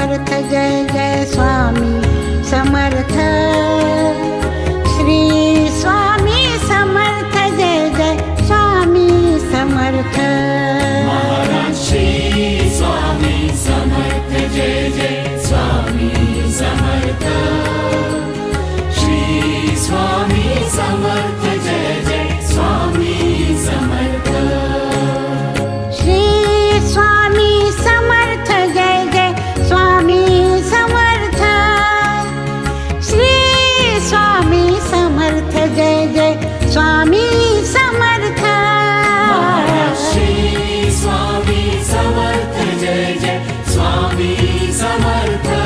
Samarth Jai Jai Swami Samarth. Shri Swami Samarth Jai Jai Swami Samarth. Maharaj Shri Swami Samarth Jai Jai Swami Samarth. Shri Swami Samarth Jai Jai Swami Samarth. Shri Swami Samarth Jai Jai Swami Samarth. Shri Swami Samarth Jai Jai Swami Samarth. Maharaj Shri Swami Samarth Jai Jai Swami Samarth.